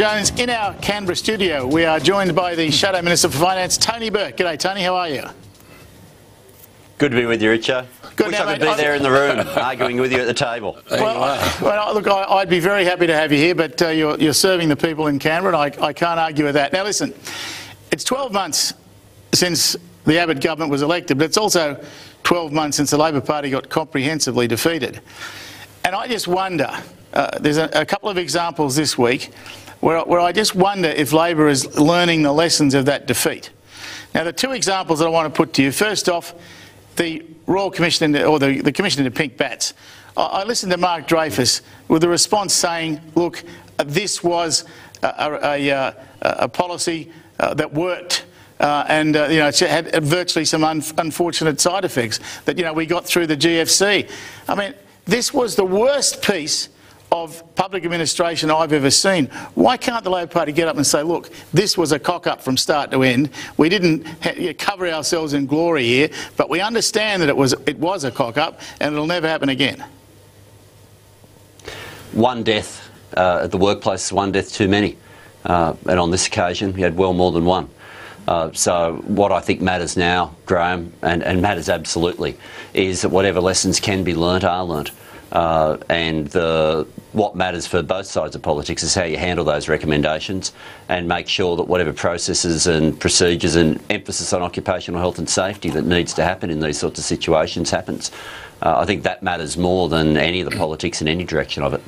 Jones, in our Canberra studio, we are joined by the Shadow Minister for Finance, Tony Burke. G'day, Tony. How are you? Good to be with you, Richo. Good. Wish Now, I could mate, be there in the room, arguing with you at the table. Well, look, I'd be very happy to have you here, but you're serving the people in Canberra, and I can't argue with that. Now, listen, it's 12 months since the Abbott government was elected, but it's also 12 months since the Labor Party got comprehensively defeated. And I just wonder, there's a couple of examples this week where I just wonder if Labor is learning the lessons of that defeat. Now, the two examples that I want to put to you, first off, the Royal Commission, or the Commission into pink bats. I listened to Mark Dreyfus with a response saying, look, this was a policy that worked. It had virtually some unfortunate side effects that, we got through the GFC. I mean, this was the worst piece of public administration I've ever seen. Why can't the Labor Party get up and say, look, this was a cock-up from start to end. We didn't cover ourselves in glory here, but we understand that it was a cock-up and it'll never happen again. One death at the workplace is one death too many. And on this occasion, we had well more than one. So what I think matters now, Graham, and matters absolutely, is that whatever lessons can be learnt are learnt. What matters for both sides of politics is how you handle those recommendations and make sure that whatever processes and procedures and emphasis on occupational health and safety that needs to happen in these sorts of situations happens. I think that matters more than any of the politics in any direction of it.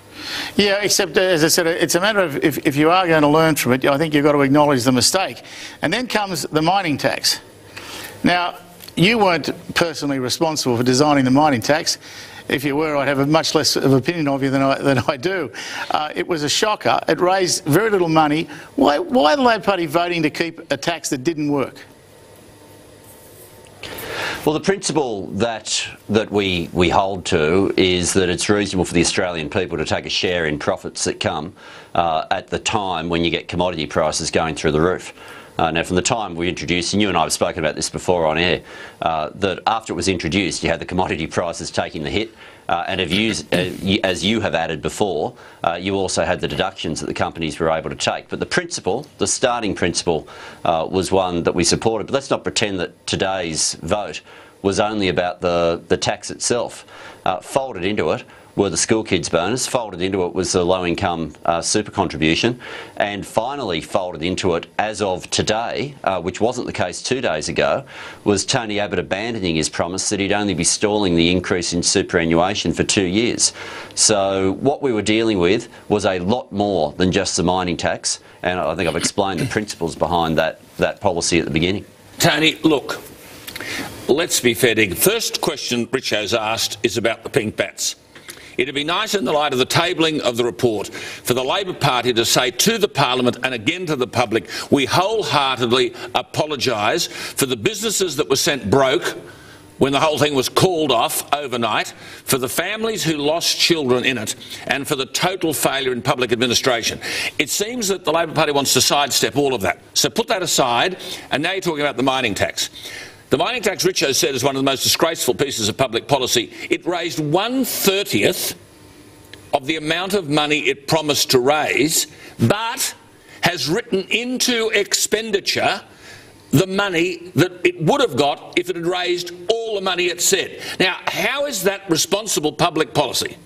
Yeah, except, as I said, it's a matter of if you are going to learn from it, I think you've got to acknowledge the mistake. And then comes the mining tax. Now, you weren't personally responsible for designing the mining tax. If you were, I'd have a much less of an opinion of you than I do. It was a shocker. It raised very little money. Why the Labor Party voting to keep a tax that didn't work? Well, the principle that we hold to is that it's reasonable for the Australian people to take a share in profits that come at the time when you get commodity prices going through the roof. Now, from the time we introduced, and you and I have spoken about this before on air, that after it was introduced, you had the commodity prices taking the hit, and as you have added before, you also had the deductions that the companies were able to take. But the principle, the starting principle, was one that we supported. But let's not pretend that today's vote was only about the tax itself. Folded into it were the school kids bonus, folded into it was the low-income super contribution, and finally folded into it as of today, which wasn't the case 2 days ago, was Tony Abbott abandoning his promise that he'd only be stalling the increase in superannuation for 2 years. So what we were dealing with was a lot more than just the mining tax, and I think I've explained the principles behind that policy at the beginning. Tony, look, let's be fair. The first question Richo's asked is about the pink bats. It'd be nice in the light of the tabling of the report for the Labor Party to say to the Parliament and again to the public, we wholeheartedly apologise for the businesses that were sent broke when the whole thing was called off overnight, for the families who lost children in it, and for the total failure in public administration. It seems that the Labor Party wants to sidestep all of that. So put that aside, and now you're talking about the mining tax. The mining tax, Richo said, is one of the most disgraceful pieces of public policy. It raised 1/30th of the amount of money it promised to raise, but has written into expenditure the money that it would have got if it had raised all the money it said. Now, how is that responsible public policy?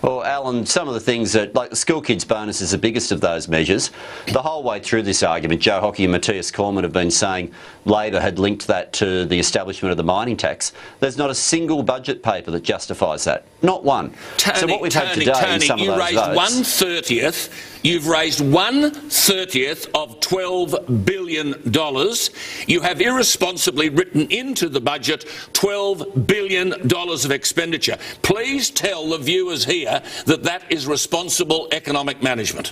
Well, Alan, some of the things that, like the school kids bonus is the biggest of those measures. The whole way through this argument, Joe Hockey and Matthias Cormann have been saying Labor had linked that to the establishment of the mining tax. There's not a single budget paper that justifies that. Not one. So what we've had today in some of those votes... You've raised 1/30th of $12 billion. You have irresponsibly written into the budget $12 billion of expenditure. Please tell the viewers here that that is responsible economic management.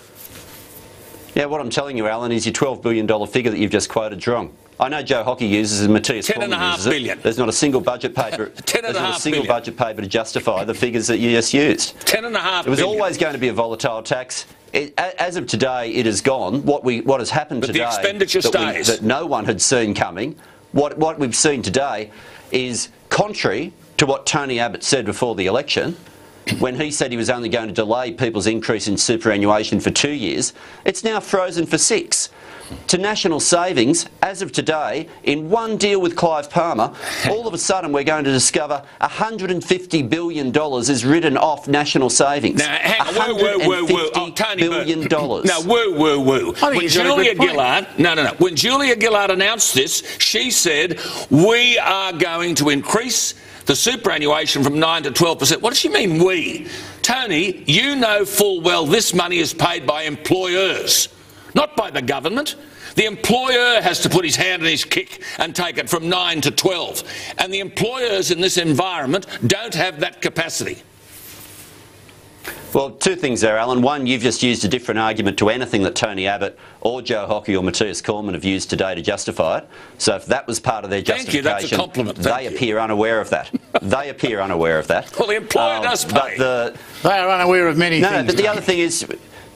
Yeah, what I'm telling you, Alan, is your $12 billion figure that you've just quoted wrong. I know Joe Hockey uses it and Matthias Cormann uses it. There's not a single budget paper. There's not a single budget paper to justify the figures that you just used. $10.5 It was always going to be a volatile tax. As of today, it has gone. What has happened today, the expenditure stays. That no one had seen coming. What we've seen today is contrary to what Tony Abbott said before the election. when he said he was only going to delay people's increase in superannuation for 2 years, it's now frozen for 6. To national savings, as of today, in one deal with Clive Palmer, all of a sudden we're going to discover $150 billion is written off national savings. Now, hang on, woo. Tony billion dollars. Now, woo. When Julia Gillard, when Julia Gillard announced this, she said, we are going to increase the superannuation from 9 to 12%. What does she mean, we? Tony, you know full well this money is paid by employers, not by the government. The employer has to put his hand in his kick and take it from 9 to 12. And the employers in this environment don't have that capacity. Well, two things there, Alan. One, you've just used a different argument to anything that Tony Abbott or Joe Hockey or Matthias Cormann have used today to justify it. So if that was part of their justification, thank you, that's a compliment. They appear unaware of that. They appear unaware of that. Well, the employer does pay. They are unaware of many things. No, but the other thing is,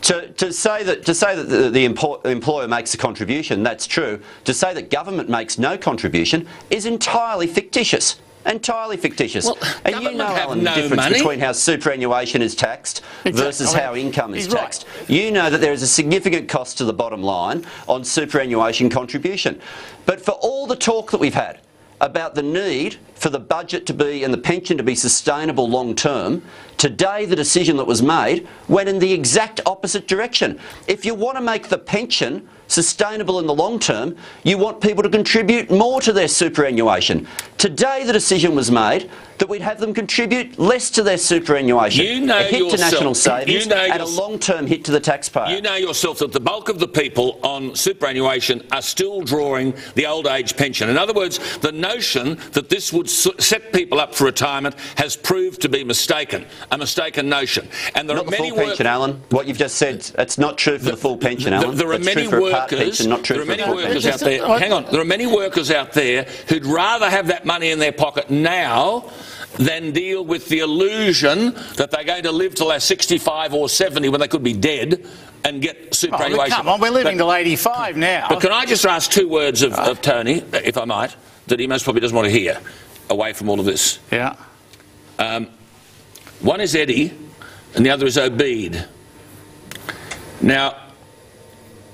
to say that the employer makes a contribution, that's true. To say that government makes no contribution is entirely fictitious. Entirely fictitious. Well, and you know, Alan, the difference between how superannuation is taxed versus how income is taxed. Right. You know that there is a significant cost to the bottom line on superannuation contribution. But for all the talk that we've had about the need for the budget to be and the pension to be sustainable long term, today the decision that was made went in the exact opposite direction. If you want to make the pension sustainable in the long term, you want people to contribute more to their superannuation. Today the decision was made that we'd have them contribute less to their superannuation. You know a hit yourself, to national savings and a long-term hit to the taxpayer. You know yourself that the bulk of the people on superannuation are still drawing the old age pension. In other words, the notion that this would set people up for retirement has proved to be mistaken, a mistaken notion. And there not are the many full pension, Alan. What you've just said, it's not true for the full pension, Alan. There are many workers. There are many workers out there. Hang on. There are many workers out there who'd rather have that money in their pocket now than deal with the illusion that they're going to live till they're 65 or 70 when they could be dead and get superannuation. Oh, come on, we're living till 85 now. But can I just ask two words of Tony, if I might, that he most probably doesn't want to hear, away from all of this? Yeah. One is Eddie and the other is Obeid. Now,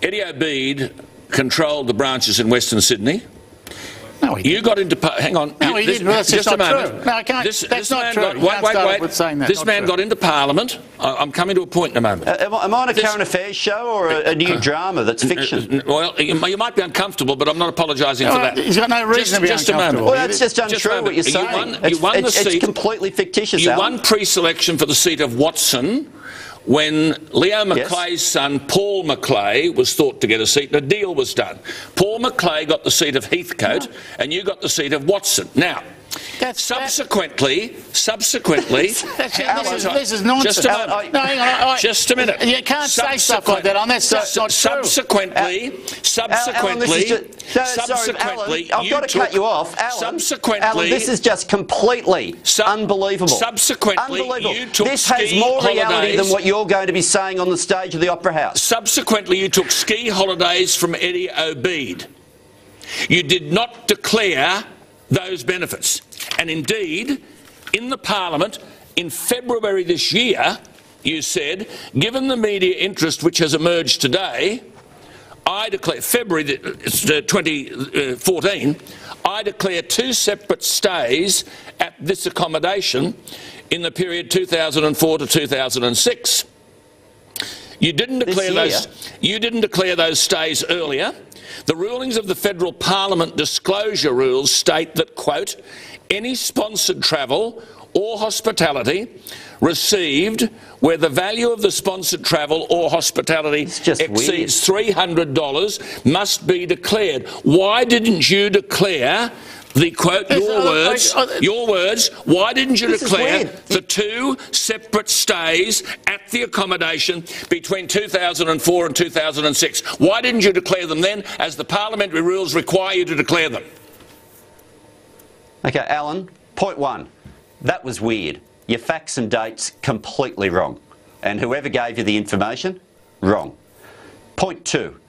Eddie Obeid controlled the branches in Western Sydney. No, he didn't. You got into... Hang on. No, he didn't. Well, that's just a not moment. true. No, I can't. That's not true. Wait. This man got into Parliament. I'm coming to a point in a moment. Am I on a current affairs show or a new drama that's fiction? Well, you might be uncomfortable, but I'm not apologising for that. He's got no reason to be just uncomfortable. Well, that's just untrue what you're saying. You won the seat. It's completely fictitious, You Alan. won pre-selection for the seat of Watson when Leo Maclay's son, Paul Maclay, was thought to get a seat and a deal was done. Paul Maclay got the seat of Heathcote and you got the seat of Watson. Now, subsequently, this is nonsense. Just a moment. No, hang on. Just a minute. You can't say stuff like that. That's not true. Subsequently, I've got to cut you off. Alan, this is just completely unbelievable. Subsequently, you took this has more reality than what you're going to be saying on the stage of the Opera House. Subsequently, you took ski holidays from Eddie Obeid. You did not declare those benefits. And indeed, in the Parliament, in February this year, you said, given the media interest which has emerged today, I declare, February 2014, I declare 2 separate stays at this accommodation in the period 2004 to 2006. You didn't declare those stays earlier. The rulings of the Federal Parliament disclosure rules state that, quote, any sponsored travel or hospitality received where the value of the sponsored travel or hospitality exceeds $300 must be declared. Why didn't you declare the quote, your words, why didn't you declare the 2 separate stays at the accommodation between 2004 and 2006? Why didn't you declare them then, as the parliamentary rules require you to declare them? OK, Alan, point 1. That was weird. Your facts and dates completely wrong. And whoever gave you the information, wrong. Point 2.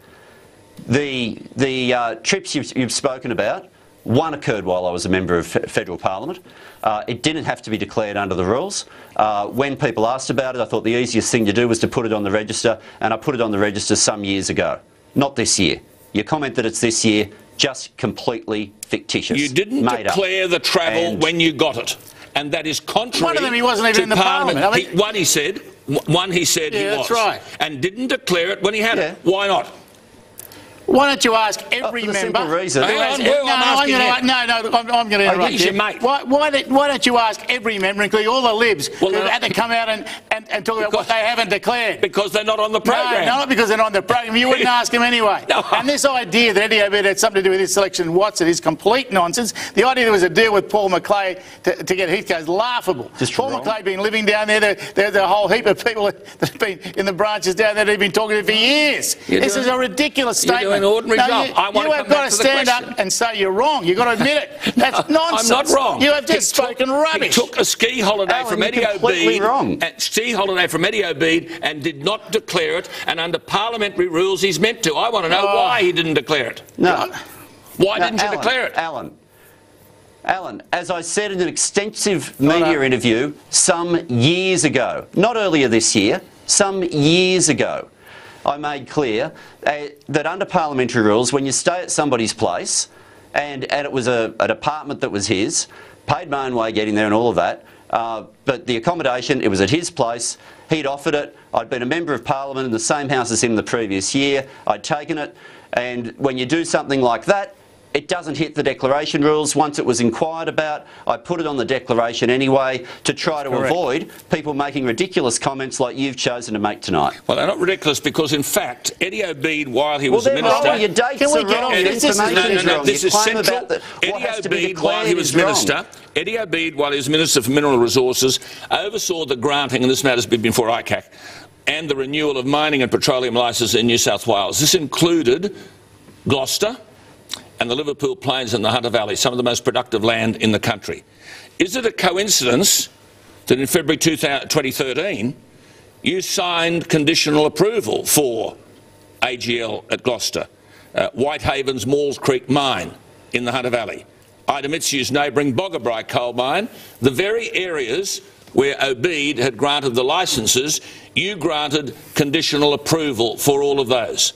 The trips you've spoken about One occurred while I was a member of federal parliament. It didn't have to be declared under the rules. When people asked about it, I thought the easiest thing to do was to put it on the register, and I put it on the register some years ago. Not this year. Your comment that it's this year, just completely fictitious. You didn't declare the travel when you got it, and that is contrary. One of them, he wasn't even in the parliament. I mean, one he said he was. That's right. And didn't declare it when he had it. Why not? Why don't you ask every for the member? Simple reason. I'm going to interrupt you. Mate. Why don't you ask every member, including all the libs, who had to come out and talk about what they haven't declared? Because they're not on the program. No, not because they're not on the program. You wouldn't ask them anyway. No. And this idea that Eddie Obeid had something to do with his selection in Watson is complete nonsense. The idea there was a deal with Paul McLeay to get Heathcote is laughable. Paul McLeay been living down there. There's a whole heap of people that have been in the branches down there that have been talking to him for years. This is a ridiculous statement. You're doing an ordinary job. You have got to stand up and say you're wrong. You've got to admit it. That's nonsense. I'm not wrong. You have just spoken rubbish. He took a ski holiday from Eddie Obeid and did not declare it, and under parliamentary rules he's meant to. I want to know why he didn't declare it. No. Why didn't you declare it? Alan, as I said in an extensive media interview some years ago, not earlier this year, some years ago, I made clear that under parliamentary rules, when you stay at somebody's place, and it was an apartment that was his, paid my own way getting there and all of that, but the accommodation, it was at his place, he'd offered it, I'd been a member of parliament in the same house as him the previous year, I'd taken it, and when you do something like that, it doesn't hit the declaration rules. Once it was inquired about, I put it on the declaration anyway to try to avoid people making ridiculous comments like you've chosen to make tonight. Well, they're not ridiculous because, in fact, Eddie Obeid, while he was a minister... Well, your dates are wrong, your information is wrong. This is central. Eddie Obeid, while he was minister, Eddie Obeid, while he was Minister for Mineral Resources, oversaw the granting, and this matter's been before ICAC, and the renewal of mining and petroleum licences in New South Wales. This included Gloucester and the Liverpool Plains and the Hunter Valley, some of the most productive land in the country. Is it a coincidence that in February 2013 you signed conditional approval for AGL at Gloucester, Whitehaven's Maules Creek mine in the Hunter Valley, Ida Mitsu's neighbouring Boggabri coal mine, the very areas where Obeid had granted the licences, you granted conditional approval for all of those.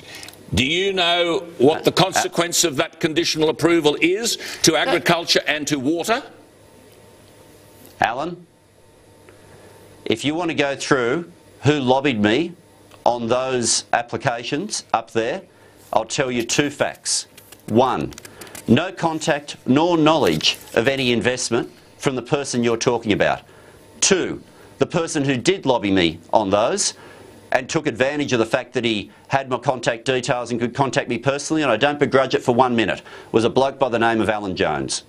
Do you know what the consequence of that conditional approval is to agriculture and to water? Alan, if you want to go through who lobbied me on those applications up there, I'll tell you two facts. One, no contact nor knowledge of any investment from the person you're talking about. Two, the person who did lobby me on those and took advantage of the fact that he had my contact details and could contact me personally, and I don't begrudge it for 1 minute, was a bloke by the name of Alan Jones.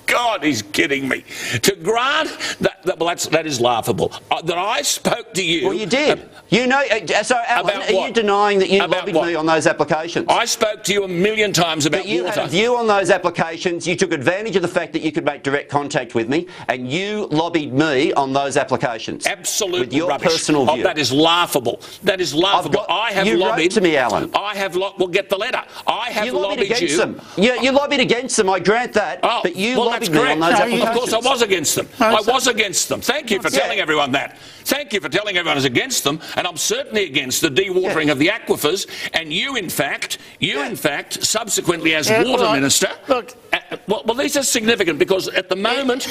God, he's kidding me. To grant that is laughable. That I spoke to you. Well, you did. You know. So, Alan, are you denying that you lobbied me on those applications? I spoke to you a million times about water. But you water. had a view on those applications. You took advantage of the fact that you could make direct contact with me, and you lobbied me on those applications. Absolute with your rubbish. Personal view. That is laughable. That is laughable. I have lobbied. Wrote to me, Alan. I have. Well, get the letter. I have lobbied against them. You lobbied against them. I grant that. But you lobbied me on those applications. Of course, I was against them. I was against them. Thank you for telling everyone that. Thank you for telling everyone I was against them, and I'm certainly against the dewatering of the aquifers. And you, in fact, subsequently as water minister. Look, well, these are significant because at the moment,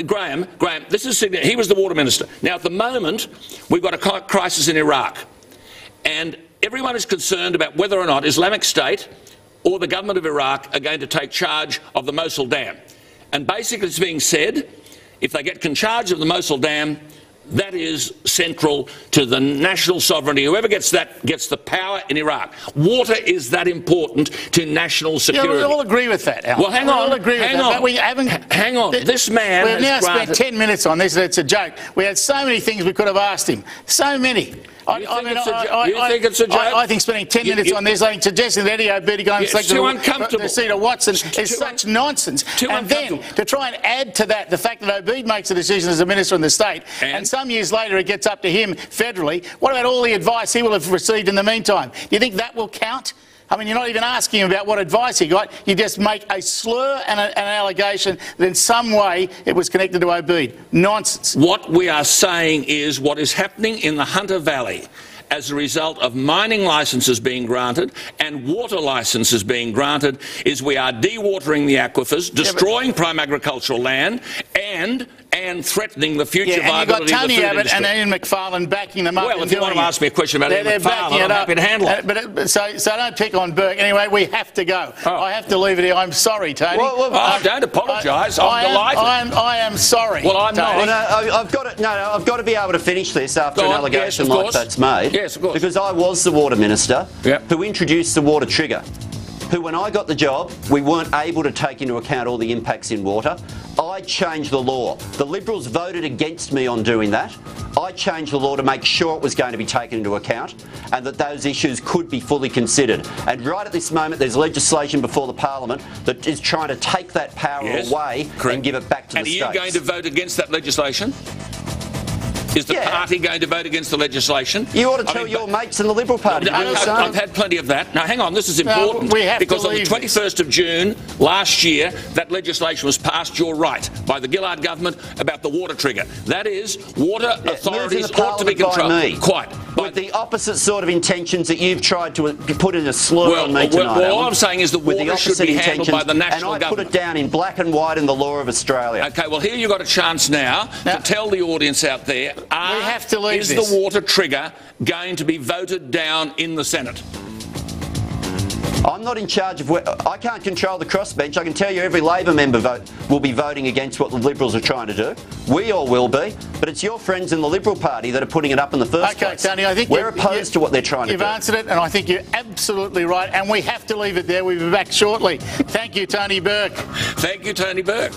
Graham, this is significant. He was the water minister. Now, at the moment, we've got a crisis in Iraq, and everyone is concerned about whether or not Islamic State or the government of Iraq are going to take charge of the Mosul Dam. And basically it's being said, if they get charge of the Mosul Dam, that is central to the national sovereignty. Whoever gets that gets the power in Iraq. Water is that important to national security. Yeah, we all agree with that, Alan. Well, hang on. We all agree with that. But we haven't... Hang on. This man We've now granted... spent 10 minutes on this, and it's a joke. We had so many things we could have asked him. So many. You think it's a joke? I think spending 10 minutes on this, like suggesting that Eddie Obeid go and select the seat of Watson is such nonsense. And then to try and add to that the fact that Obeid makes a decision as a minister in the state, and some years later it gets up to him federally. What about all the advice he will have received in the meantime? Do you think that will count I mean, you're not even asking him about what advice he got. You just make a slur and an allegation that in some way it was connected to Obeid. Nonsense. What we are saying is what is happening in the Hunter Valley as a result of mining licences being granted and water licences being granted is we are dewatering the aquifers, destroying prime agricultural land and threatening the future viability of the food industry. You've got Tony Abbott and Ian McFarlane backing them up. Well, if you want to ask me a question about Ian McFarlane, I'm happy to handle it. So don't pick on Burke. Anyway, we have to go. Oh. I have to leave it here. I'm sorry, Tony. Don't apologise. I'm delighted. I am sorry. Well, I'm not. I've got to be able to finish this after an allegation like that's made. Yes, of course. Because I was the water minister who introduced the water trigger. Who, when I got the job, we weren't able to take into account all the impacts in water. I changed the law. The Liberals voted against me on doing that. I changed the law to make sure it was going to be taken into account and that those issues could be fully considered. And right at this moment, there's legislation before the Parliament that is trying to take that power away and give it back to the states. And are you going to vote against that legislation? Is the party going to vote against the legislation? You ought to tell your mates in the Liberal Party. I've had plenty of that. Now, hang on, this is important because on the 21st of June last year, that legislation was passed, you're right, by the Gillard government about the water trigger. That is, water authorities ought to be controlled. Quite. With the opposite sort of intentions that you've tried to put in a slur on me tonight. Well, all I'm saying is the water should be handled by the national government. And I put it down in black and white in the law of Australia. OK, well, here you've got a chance now to tell the audience out there, is the water trigger going to be voted down in the Senate? I'm not in charge of I can't control the crossbench. I can tell you every Labor member will be voting against what the Liberals are trying to do. We all will be, but it's your friends in the Liberal Party that are putting it up in the first place. Okay, Tony, I think we're opposed to what they're trying to do. You've answered it, and I think you're absolutely right, and we have to leave it there. We'll be back shortly. Thank you, Tony Burke. Thank you, Tony Burke.